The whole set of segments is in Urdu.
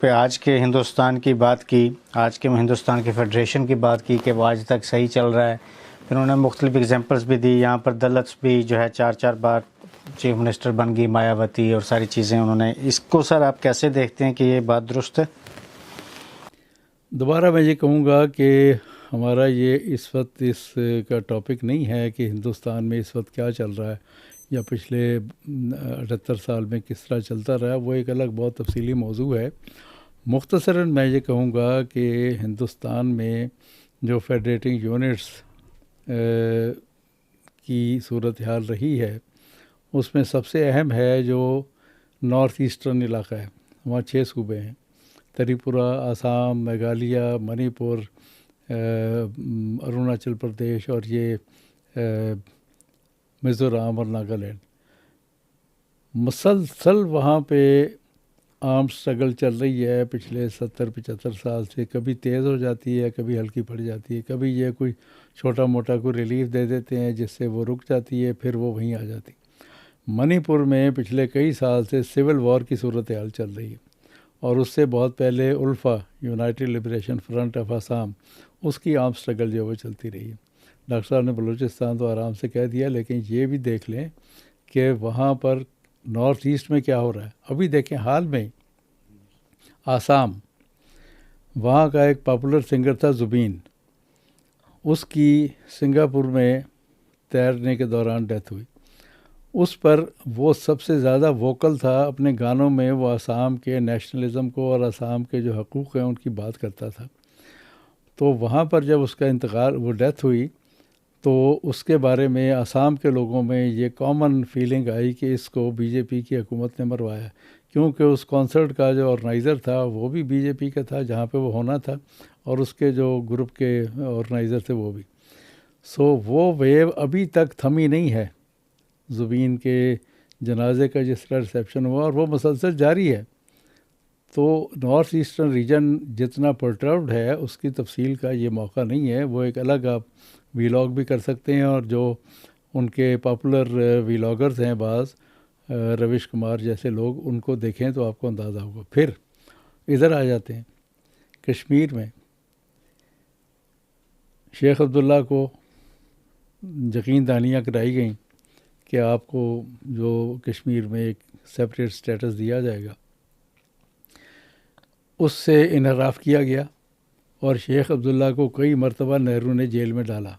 پہ آج کے ہندوستان کی بات کی، آج کے ہندوستان کی فیڈریشن کی بات کی کہ وہ آج تک صحیح چل رہا ہے. پھر انہوں نے مختلف اگزامپلس بھی دی. یہاں پر دلت بھی جو ہے 4 بار چیف منسٹر بن گئی مایاوتی اور ساری چیزیں انہوں نے. اس کو سر آپ کیسے دیکھتے ہیں کہ یہ بات درست ہے؟ دوبارہ میں یہ کہوں گا کہ ہمارا یہ اس وقت اس کا ٹاپک نہیں ہے کہ ہندوستان میں اس وقت کیا چل رہا ہے یا پچھلے 78 سال میں کس طرح چلتا رہا. وہ ایک الگ بہت تفصیلی موضوع ہے. مختصراً میں یہ کہوں گا کہ ہندوستان میں جو فیڈریٹنگ یونٹس کی صورتحال رہی ہے اس میں سب سے اہم ہے جو نارتھ ایسٹرن علاقہ ہے. وہاں 6 صوبے ہیں: تریپورہ، آسام، میگھالیہ، منی پور، اروناچل پردیش اور یہ میزورام اور ناگالینڈ. مسلسل وہاں پہ آرم سٹرگل چل رہی ہے پچھلے 70-75 سال سے. کبھی تیز ہو جاتی ہے، کبھی ہلکی پڑ جاتی ہے، کبھی یہ کوئی چھوٹا موٹا کوئی ریلیف دے دیتے ہیں جس سے وہ رک جاتی ہے، پھر وہ وہیں آ جاتی. منی پور میں پچھلے کئی سال سے سول وار کی صورتحال چل رہی ہے، اور اس سے بہت پہلے ULFA United Liberation Front of Assam, اس کی آرم سٹرگل جو وہ چلتی رہی ہے. ڈاکٹر صاحب نے بلوچستان تو آرام سے کہہ دیا، لیکن یہ بھی دیکھ لیں کہ وہاں پر نارتھ ایسٹ میں کیا ہو رہا ہے. ابھی دیکھیں حال میں آسام، وہاں کا ایک پاپولر سنگر تھا زبین، اس کی سنگاپور میں تیرنے کے دوران ڈیتھ ہوئی. اس پر وہ سب سے زیادہ ووکل تھا اپنے گانوں میں. وہ آسام کے نیشنلزم کو اور آسام کے جو حقوق ہیں ان کی بات کرتا تھا. تو وہاں پر جب اس کا انتقال، وہ ڈیتھ ہوئی، تو اس کے بارے میں آسام کے لوگوں میں یہ کامن فیلنگ آئی کہ اس کو بی جے پی کی حکومت نے مروایا، کیونکہ اس کانسرٹ کا جو آرگنائزر تھا وہ بھی بی جے پی کا تھا جہاں پہ وہ ہونا تھا، اور اس کے جو گروپ کے آرگنائزر تھے وہ بھی. وہ ویو ابھی تک تھمی نہیں ہے. زبین کے جنازے کا جس طرح ریسیپشن ہوا اور وہ مسلسل جاری ہے. تو نارتھ ایسٹرن ریجن جتنا پرٹربڈ ہے اس کی تفصیل کا یہ موقع نہیں ہے. وہ ایک الگ آپ ویلاگ بھی کر سکتے ہیں، اور جو ان کے پاپولر ویلاگرز ہیں بعض، رویش کمار جیسے لوگ، ان کو دیکھیں تو آپ کو اندازہ ہوگا. پھر ادھر آ جاتے ہیں کشمیر میں. شیخ عبداللہ کو یقین دہانیاں کرائی گئیں کہ آپ کو جو کشمیر میں ایک سیپریٹ سٹیٹس دیا جائے گا. اس سے انحراف کیا گیا اور شیخ عبداللہ کو کئی مرتبہ نہرو نے جیل میں ڈالا.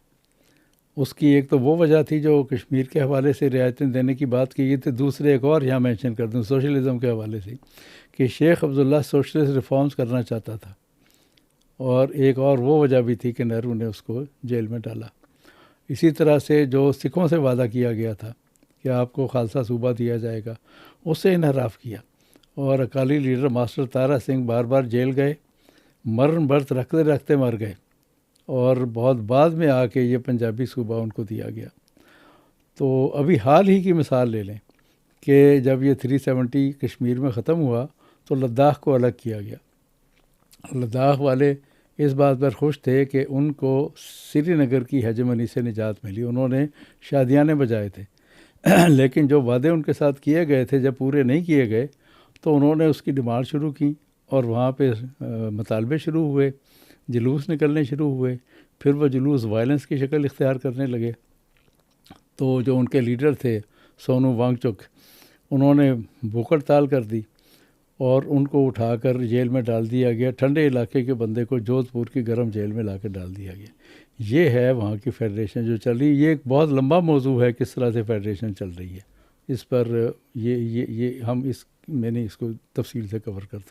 اس کی ایک تو وہ وجہ تھی جو کشمیر کے حوالے سے رعایتیں دینے کی بات کی گئی تھی. دوسرے ایک اور یہاں مینشن کر دوں سوشلزم کے حوالے سے، کہ شیخ عبداللہ سوشلسٹ ریفارمز کرنا چاہتا تھا، اور ایک اور وہ وجہ بھی تھی کہ نہرو نے اس کو جیل میں ڈالا. اسی طرح سے جو سکھوں سے وعدہ کیا گیا تھا کہ آپ کو خالصہ صوبہ دیا جائے گا، اس سے انحراف کیا، اور اکالی لیڈر ماسٹر تارا سنگھ بار بار جیل گئے، مرن برت رکھتے رکھتے مر گئے، اور بہت بعد میں آ کے یہ پنجابی صوبہ ان کو دیا گیا. تو ابھی حال ہی کی مثال لے لیں کہ جب یہ 370 کشمیر میں ختم ہوا تو لداخ کو الگ کیا گیا. لداخ والے اس بات پر خوش تھے کہ ان کو سری نگر کی ہیجمنی سے نجات ملی. انہوں نے شادیانے بجائے تھے، لیکن جو وعدے ان کے ساتھ کیے گئے تھے جب پورے نہیں کیے گئے تو انہوں نے اس کی ڈیمانڈ شروع کی، اور وہاں پہ مطالبے شروع ہوئے، جلوس نکلنے شروع ہوئے. پھر وہ جلوس وائلنس کی شکل اختیار کرنے لگے. تو جو ان کے لیڈر تھے سونو وانگ چک، انہوں نے بھوک ہڑتال کر دی اور ان کو اٹھا کر جیل میں ڈال دیا گیا. ٹھنڈے علاقے کے بندے کو جودھ پور کی گرم جیل میں لا کے ڈال دیا گیا. یہ ہے وہاں کی فیڈریشن جو چل رہی ہے. یہ ایک بہت لمبا موضوع ہے کس طرح سے فیڈریشن چل رہی ہے. اس پر یہ ہم میں نے اس کو تفصیل سے کور کرتا.